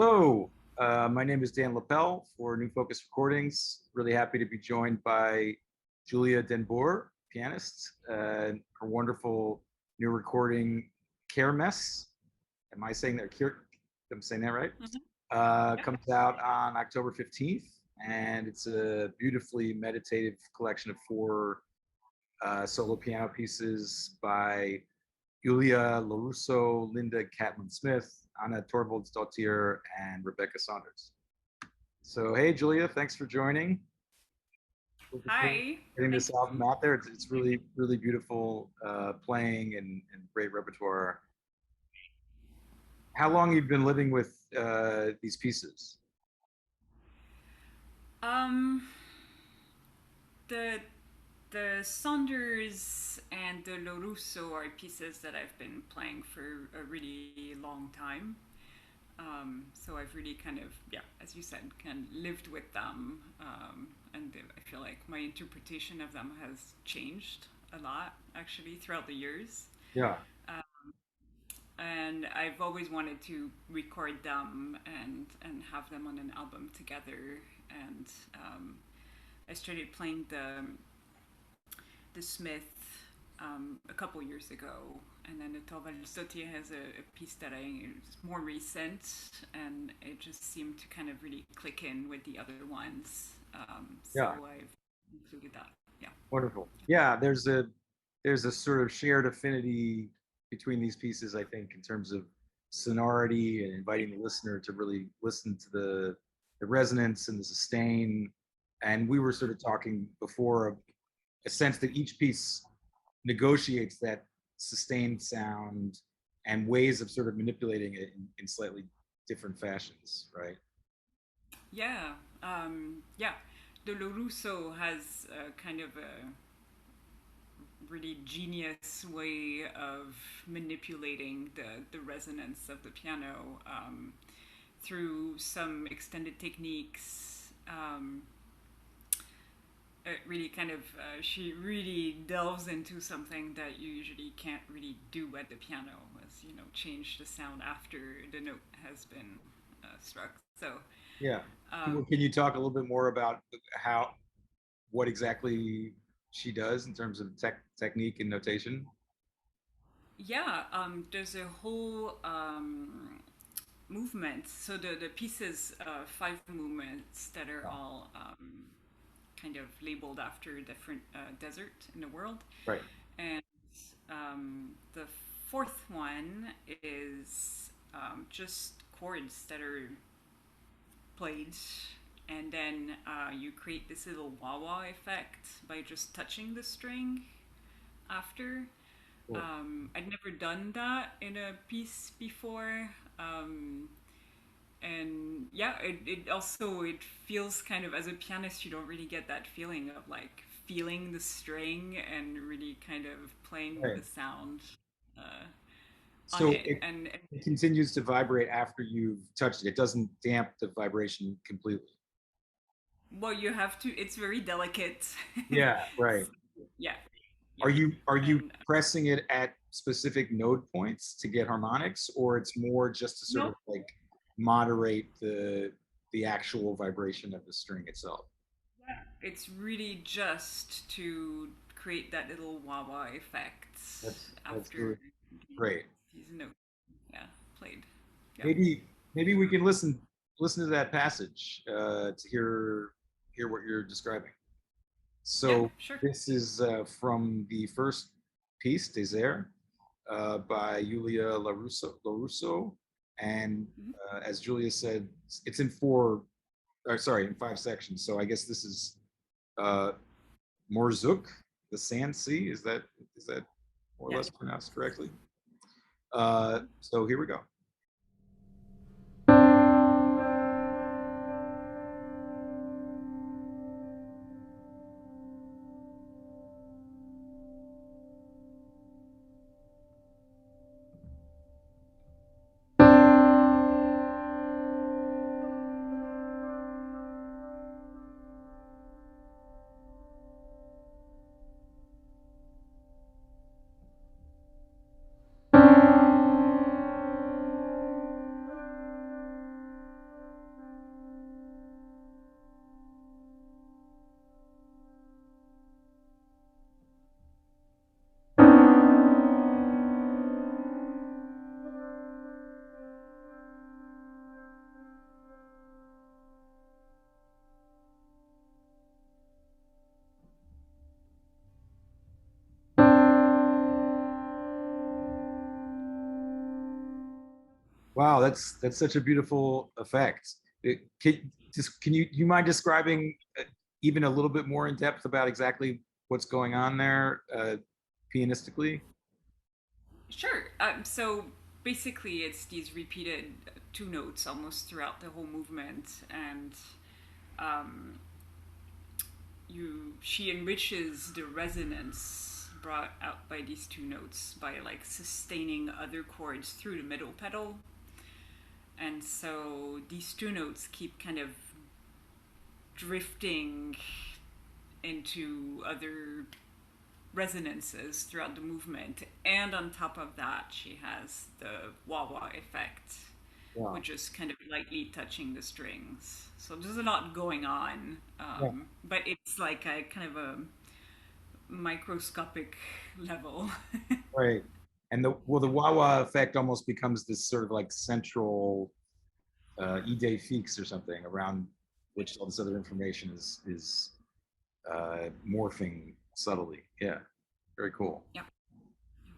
Hello, my name is Dan Lapel for New Focus Recordings. Really happy to be joined by Julia Den Boer, pianist. Her wonderful new recording, Kermés. Am I saying that? I'm saying that right? Mhm. Yep. Comes out on October 15th, and it's a beautifully meditative collection of four solo piano pieces by Julia LaRusso, Linda Catlin Smith, Anna Torvaldsdottir, and Rebecca Saunders. So, hey, Julia, thanks for joining. Looking forward to Hi. getting Thank this album out there. It's really, really beautiful playing and great repertoire. How long have you been living with these pieces? um the the Saunders and the Lorusso are pieces that I've been playing for a really long time. So I've really kind of, yeah, as you said, kind of lived with them, and I feel like my interpretation of them has changed a lot actually throughout the years. Yeah, And I've always wanted to record them and have them on an album together. And I started playing the Smith a couple years ago, and then the Torvaldsdottir has a piece that is more recent, and it just seemed to kind of really click in with the other ones. So yeah, I've included that. Yeah. wonderful. Yeah, there's a sort of shared affinity between these pieces, I think, in terms of sonority and inviting the listener to really listen to the resonance and the sustain. And we were sort of talking before of a sense that each piece negotiates that sustained sound and ways of sort of manipulating it in slightly different fashions, right? Yeah. Yeah. The Lorusso has kind of a really genius way of manipulating the resonance of the piano through some extended techniques. It really kind of she really delves into something that you usually can't really do at the piano, as change the sound after the note has been struck. So Yeah. um, Can you talk a little bit more about how what exactly she does in terms of technique and notation? yeah, there's a whole movement. So the pieces, five movements that are Yeah. all kind of labeled after different desert in the world, Right. and the fourth one is just chords that are played, and then you create this little wah wah effect by just touching the string after. Cool. I'd never done that in a piece before. And yeah, it also it feels kind of, as a pianist, you don't really get that feeling of like feeling the string and really kind of playing with Right. the sound uh, on So it. And it continues to vibrate after you've touched it. It doesn't damp the vibration completely. well, you have to, it's very delicate. Yeah, right. So, yeah, Are yeah. you And pressing it at specific node points to get harmonics, or it's more just to sort no, of like moderate the actual vibration of the string itself? it's really just to create that little wah wah effect That's really after great. these notes, yeah, played. Yeah. Maybe we can listen to that passage to hear what you're describing. Yeah, So sure. this is from the first piece, Désert, by Julia LaRusso. And Mhm. as Julia said, it's in 5 sections. So I guess this is uh, Morzuk, the Sand Sea. Is that more or Yeah. less pronounced correctly? So here we go. Wow, that's such a beautiful effect. Can you mind describing even a little bit more in depth about exactly what's going on there pianistically? Sure. So basically, it's these repeated two notes almost throughout the whole movement, and um, she enriches the resonance brought out by these two notes by like sustaining other chords through the middle pedal. And so these two notes keep kind of drifting into other resonances throughout the movement. And on top of that, she has the wah wah effect, Yeah, which is kind of lightly touching the strings. So there's a lot going on, yeah, but it's like a kind of a microscopic level. right. And the wah wah effect almost becomes this sort of like central idée fixe or something around which all this other information is morphing subtly. Yeah, very cool. Yep.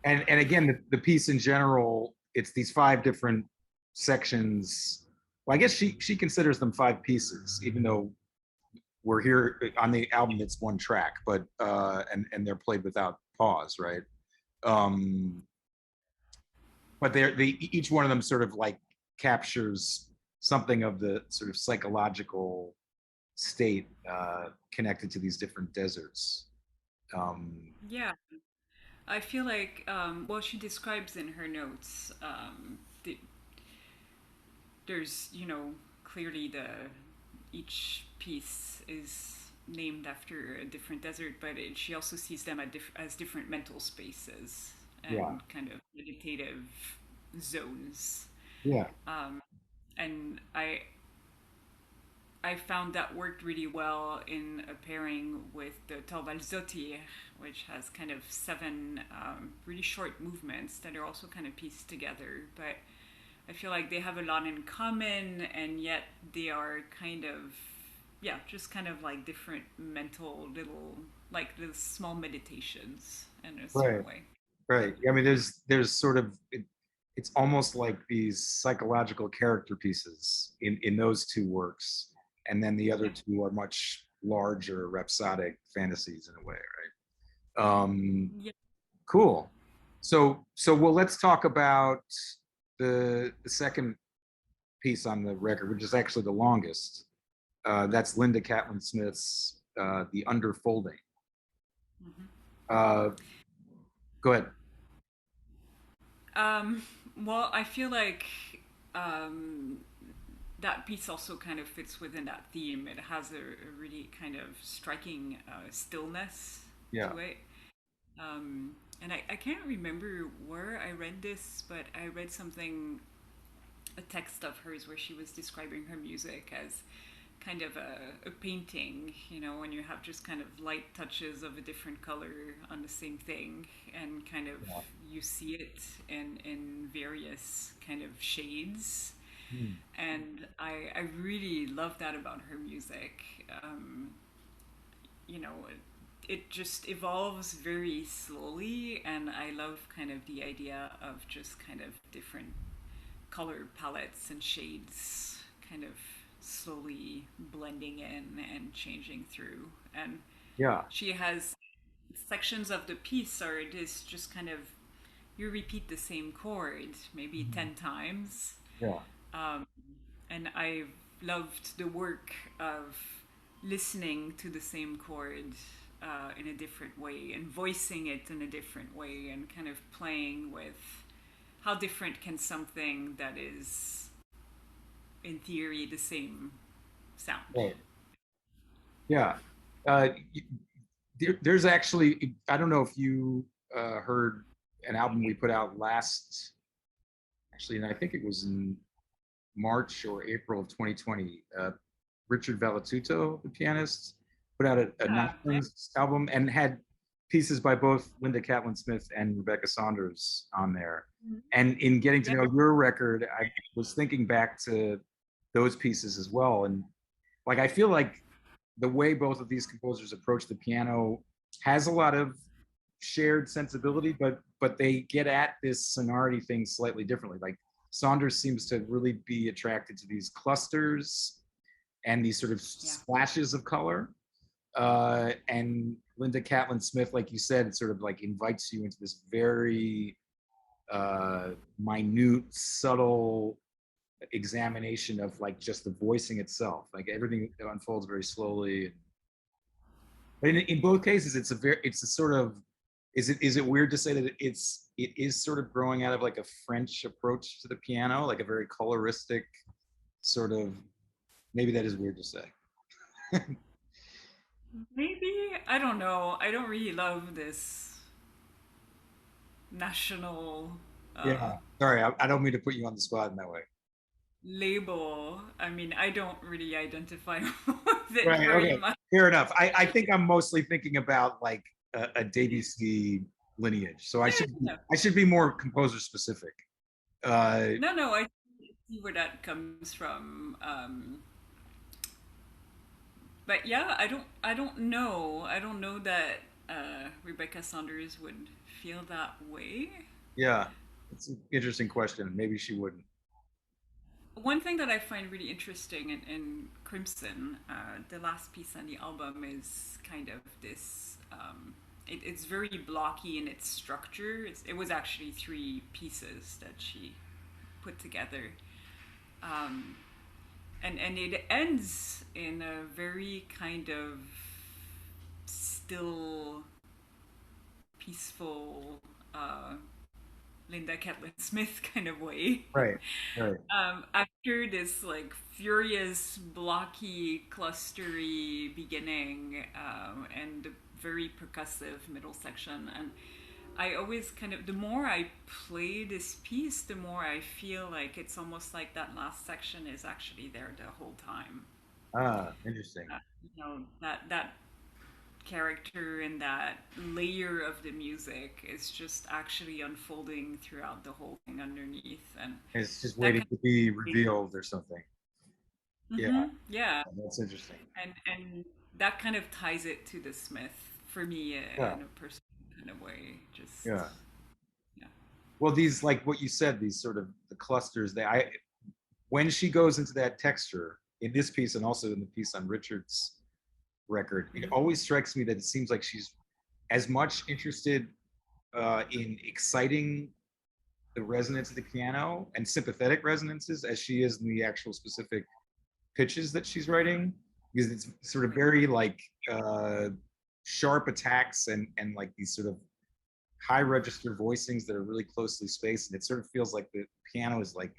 And again, the piece in general, it's these five different sections. Well, I guess she considers them five pieces, even though we're here on the album. It's one track, but and they're played without pause, right? Um, but they each one of them sort of like captures something of the sort of psychological state connected to these different deserts. Um, Yeah. I feel like, well, she describes in her notes, there's, clearly each piece is named after a different desert, but she also sees them as different mental spaces yeah, and kind of meditative zones. yeah, Um, and I found that worked really well in a pairing with the Torvaldsdottir, which has kind of seven really short movements that are also kind of pieced together. But I feel like they have a lot in common, and yet they are kind of, yeah, just kind of like different mental little small meditations in a right. certain way. Right. I mean, there's sort of it's almost like these psychological character pieces in those two works, and then the other Yeah. two are much larger rhapsodic fantasies in a way, right? Yeah. Cool. So well, let's talk about the second piece on the record, which is actually the longest. That's Linda Catlin Smith's "The Underfolding." Mm-hmm. Uh, Go ahead. Um, well, I feel like um, that piece also kind of fits within that theme. It has a really kind of striking stillness Yeah. to it. And I can't remember where I read this, but I read something, a text of hers where she was describing her music as kind of a painting, when you have just kind of light touches of a different color on the same thing, and kind of Yeah. you see it in various kind of shades. Hmm. And I really love that about her music. You know, it just evolves very slowly, and I love kind of the idea of just kind of different color palettes and shades kind of slowly blending in and changing through. And Yeah. she has sections of the piece, or it is just kind of you repeat the same chord maybe Mhm. 10 times. Yeah. Um, and I loved the work of listening to the same chord in a different way and voicing it in a different way and kind of playing with how different can something that is in theory the same sound. Right. Yeah. Uh, there's actually, I don't know if you heard an album we put out last, actually, and I think it was in March or April of 2020. Richard Valatuto, the pianist, put out a Yeah, yeah. nine-strings album and had pieces by both Linda Catlin Smith and Rebecca Saunders on there. And in getting to Yeah. know your record, I was thinking back to those pieces as well. And like, I feel like the way both of these composers approach the piano has a lot of shared sensibility, but they get at this sonority thing slightly differently. Like Saunders seems to really be attracted to these clusters and these sort of Yeah. splashes of color. And Linda Catlin Smith, like you said, it sort of like invites you into this very minute, subtle examination of like just the voicing itself. Like everything unfolds very slowly. But in both cases, it's a sort of, is it weird to say that it is sort of growing out of like a French approach to the piano, like a very coloristic sort of, maybe that is weird to say. Maybe, I don't know. I don't really love this national uh, Yeah. Sorry, I don't mean to put you on the spot in that way. label. I mean, I don't really identify with it Right. very Okay. much. Fair enough. I think I'm mostly thinking about like a Debussy lineage. So Yeah, yeah. I should be more composer specific. Uh, No, no, I see where that comes from. But yeah, I don't know that Rebecca Saunders would feel that way. yeah, it's an interesting question. Maybe she wouldn't. One thing that I find really interesting in Crimson, the last piece on the album is kind of this. It's very blocky in its structure. It was actually three pieces that she put together, um, and it ends in a very kind of still, peaceful, Linda Catlin Smith kind of way. Right. Right. After this like furious, blocky, clustery beginning, and the very percussive middle section, and I always kind of, the more I play this piece, the more I feel like it's almost like that last section is actually there the whole time. Ah, interesting. You know, that character and that layer of the music is just actually unfolding throughout the whole thing underneath, and It's just that waiting kind to be revealed or something. of, Yeah, yeah, that's interesting. and that kind of ties it to the Smith for me, Yeah. in a personal kind of way. Just Yeah. yeah, Well, these, like what you said, these sort of the clusters, when she goes into that texture in this piece and also in the piece on Richard's record, it hmm always strikes me that it seems like she's as much interested in exciting the resonance of the piano and sympathetic resonances as she is in the actual specific pitches that she's writing, because it's sort of right. very like sharp attacks and like these sort of high register voicings that are really closely spaced, and it sort of feels like the piano is like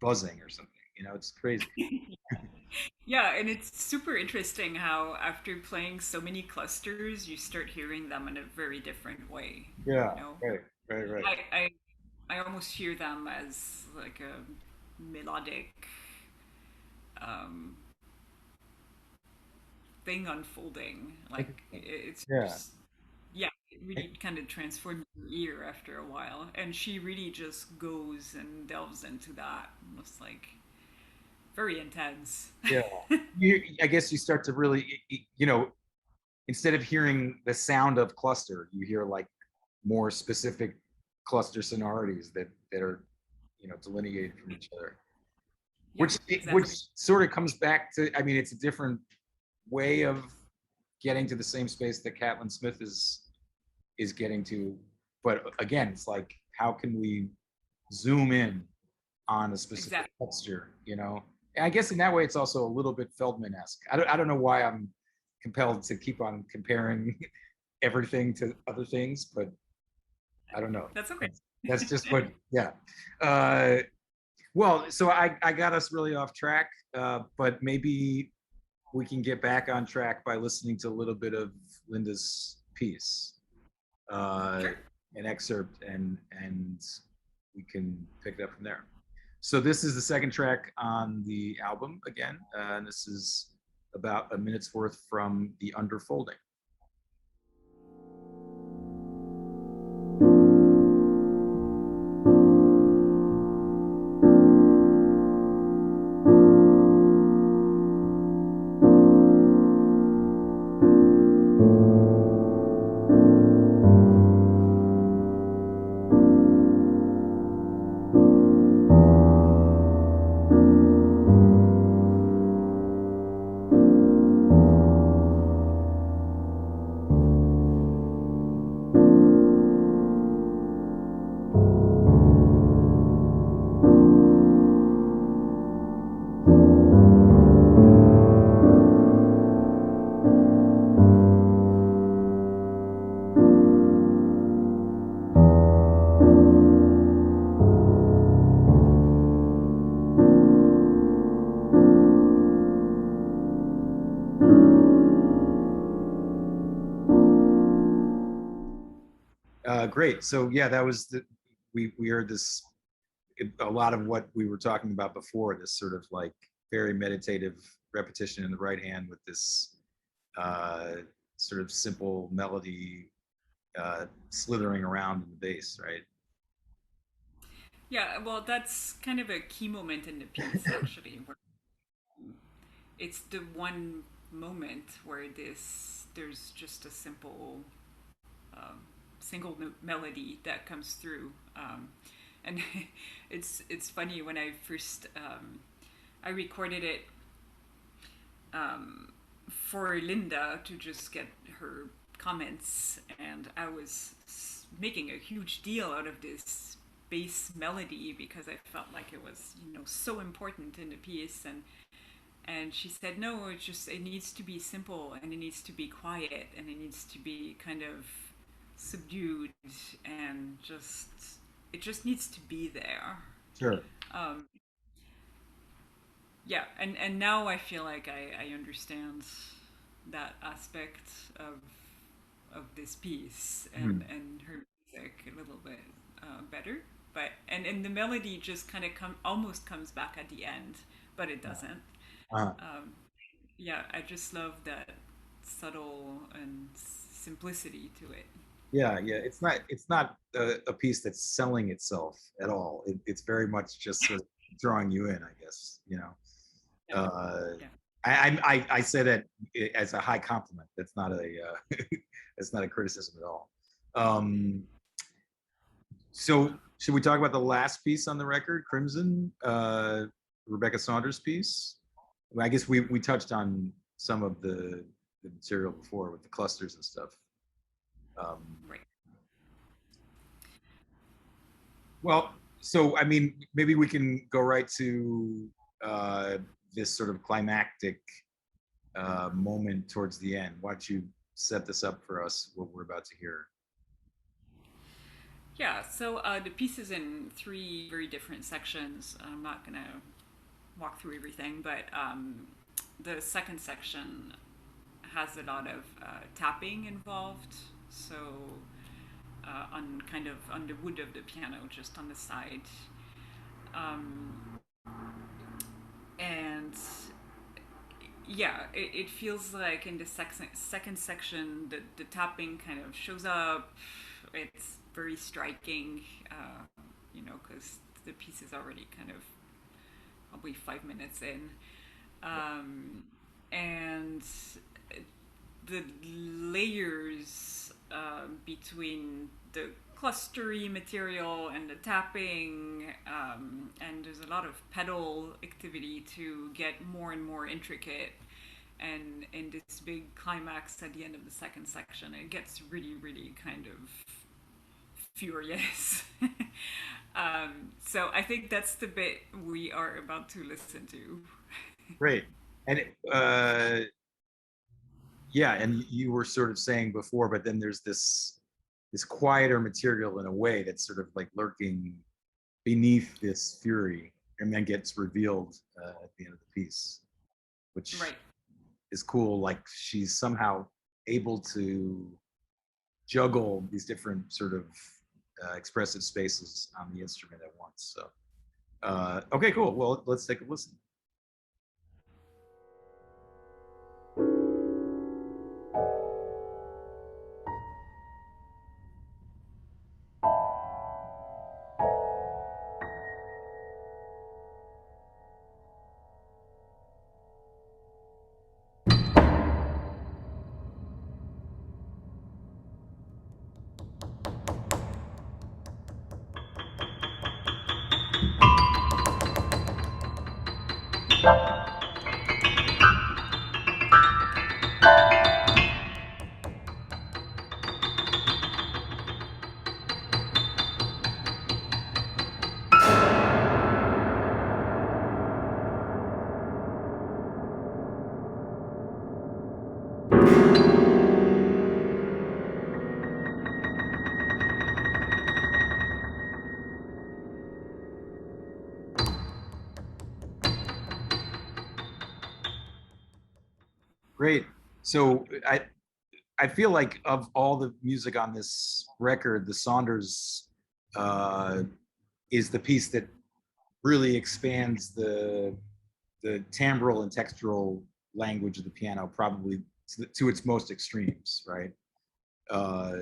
buzzing or something. You know, it's crazy. Yeah, and it's super interesting how after playing so many clusters, you start hearing them in a very different way. Yeah. You know, Right. Right. Right. I almost hear them as like a melodic um, thing unfolding. Like Interesting. it's Yeah. just, yeah, it really kind of transforms your ear after a while, and she really just goes and delves into that, almost like very intense. Yeah. I guess you start to really, instead of hearing the sound of cluster, you hear like more specific cluster sonorities that are, delineated from each other. Yeah, Which exactly. sort of comes back to, I mean, it's a different way of getting to the same space that Catlin Smith is getting to. But again, it's like, how can we zoom in on a specific Exactly. texture, And I guess in that way, it's also a little bit Feldman-esque. I don't know why I'm compelled to keep on comparing everything to other things, but I don't know. That's okay. That's just what, yeah. Uh, well, so I got us really off track, but maybe we can get back on track by listening to a little bit of Linda's piece, uh, Sure. an excerpt, and we can pick it up from there. So this is the second track on the album again, and this is about a minute's worth from The Underfolding. Great. So yeah, that was we heard this, a lot of what we were talking about before, this sort of like very meditative repetition in the right hand with this uh, sort of simple melody slithering around in the bass, right? Yeah, well, that's kind of a key moment in the piece, actually, where it's the one moment where there's just a simple um, melody that comes through, and it's funny when I first I recorded it for Linda to just get her comments, and I was making a huge deal out of this bass melody because I felt like it was, so important in the piece. And she said, no, it needs to be simple, and it needs to be quiet, and it needs to be kind of subdued, and it just needs to be there. Sure. um, yeah, and now I feel like I understand that aspect of of this piece, Hmm. and her music a little bit better. But and the melody just kind of almost comes back at the end, but it doesn't. Uh, um, yeah, I just love that subtle and simplicity to it. yeah, yeah. It's not a piece that's selling itself at all. It's very much just sort of drawing you in, I guess. Yeah, Uh, yeah. I say that as a high compliment. That's not a that's not a criticism at all. Um, so should we talk about the last piece on the record, Crimson, Rebecca Saunders' piece? Well, I guess we touched on some of the material before with the clusters and stuff. Um, Right. well, so I mean, maybe we can go right to uh, this sort of climactic moment towards the end. Why don't you set this up for us, what we're about to hear? Yeah, so the piece is in three very different sections. I'm not going to walk through everything, but the second section has a lot of tapping involved. So on kind of on the wood of the piano, just on the side, um, and yeah, it feels like in the second section, the tapping kind of shows up. It's very striking, because the piece is already kind of probably 5 minutes in. Um, and the layers between the clustery material and the tapping, and there's a lot of pedal activity to get more and more intricate. And in this big climax at the end of the second section, it gets really, really kind of furious. So I think that's the bit we are about to listen to. Great. And yeah, and you were sort of saying before, but then there's this quieter material in a way that's sort of like lurking beneath this fury, and then gets revealed at the end of the piece, which Right. is cool. Like she's somehow able to juggle these different sort of expressive spaces on the instrument at once. So, okay, cool. Well, let's take a listen. Great. So I feel like of all the music on this record, the Saunders is the piece that really expands the timbral and textural language of the piano, probably to its most extremes, right? Uh,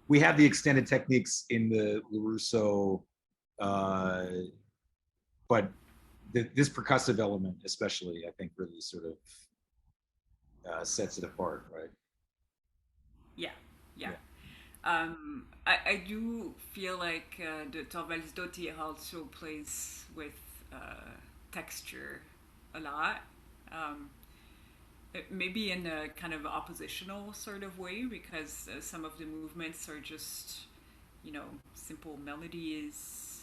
we have the extended techniques in the LaRusso, uh, but this percussive element, especially, I think, really sort of sets it apart, right? Yeah, yeah. Yeah. I do feel like the Torvaldsdottir also plays with texture a lot. Um, Maybe in a kind of oppositional sort of way, because some of the movements are just, you know, simple melodies.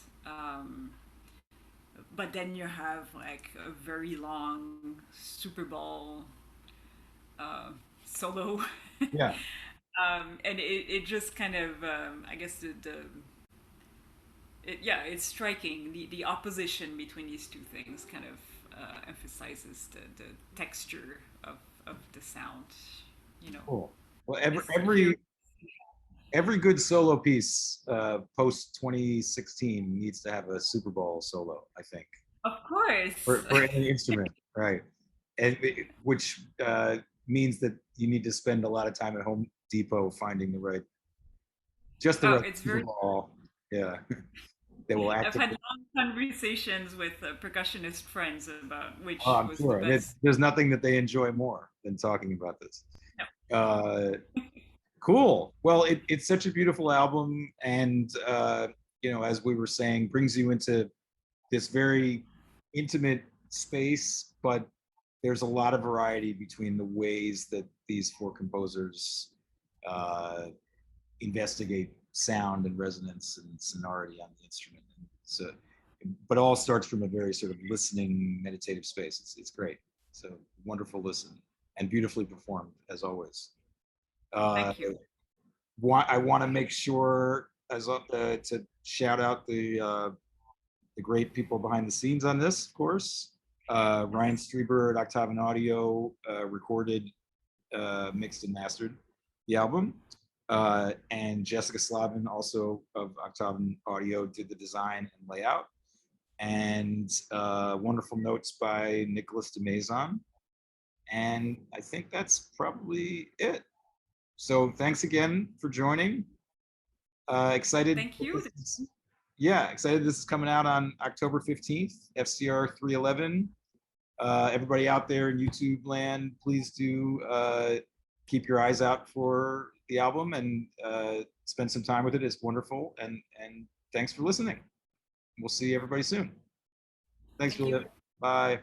But then you have like a very long Super Bowl solo. Yeah. And it just kind of, I guess, yeah, it's striking. The opposition between these two things kind of emphasizes the texture of the sound, you know. Cool. Well, Here, every good solo piece post 2016 needs to have a Super Bowl solo, I think, of course. for any instrument, right? And which means that you need to spend a lot of time at Home Depot finding just the Oh, right it's Super very. Bowl. Yeah, that will I've had activate. long conversations with percussionist friends about Oh, which I'm was the sure. And best. there's nothing that they enjoy more than talking about this. No. Uh, cool. Well, it's such a beautiful album, and as we were saying, brings you into this very intimate space, but there's a lot of variety between the ways that these four composers uh, investigate sound and resonance and sonority on the instrument. So, but all starts from a very sort of listening, meditative space. It's great. So wonderful listen and beautifully performed as always. Uh, Thank you. I want to make sure to shout out the great people behind the scenes on this, of course. Ryan Strieber at Octavian Audio recorded, mixed and mastered the album. And Jessica Slavin, also of Octavian Audio, did the design and layout. And wonderful notes by Nicholas de Maison. And I think that's probably it. So thanks again for joining. Excited. Thank you. Yeah, excited this is coming out on October 15th, FCR 311. Everybody out there in YouTube land, please do keep your eyes out for the album and spend some time with it. It's wonderful. And thanks for listening. We'll see everybody soon. Thanks, Thank you. Julia. Bye.